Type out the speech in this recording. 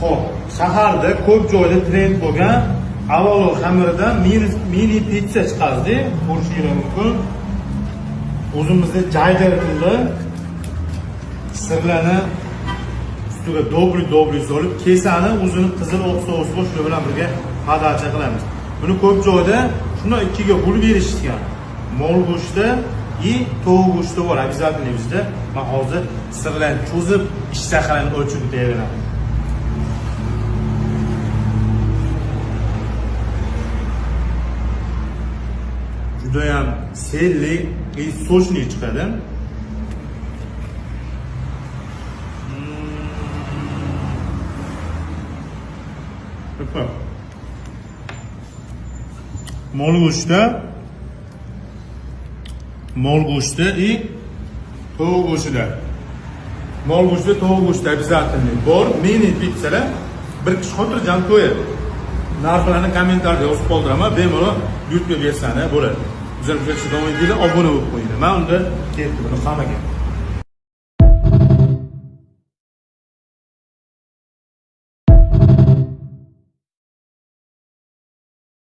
Xo'p, shaharda ko'p joyda trend bo'lgan avvalo xamiridan mini pitsa chiqardi, ko'rishingiz mumkin. O'zimizda jaydaritunda sirlarni ustiga dobri solib, kesani o'zini qizil oq sousi bor, shu bilan birga podacha qilamiz. Buni ko'p joyda shuni ikkiga bo'lib berishgan. Mol go'shti и tovuq go'shti bor, обязательно bizda. Men hozir sirlarni cho'zib, ishtahalarni o'lchib beraman. Judayam selli и sochli chiqadi. Mol go'shti и tovuq go'shti. Mol go'shti, tovuq go'shti обязательно bor. Mini pitsalar bir kishi xotirjam qo'yadi. Narxlarni kommentarda yozib qoldiraman, bemalol buyurtma bersani bo'ladi. Bizlar davom etinglar, obuna bo'lib qo'yinglar. Men unda ketdim, hammaga.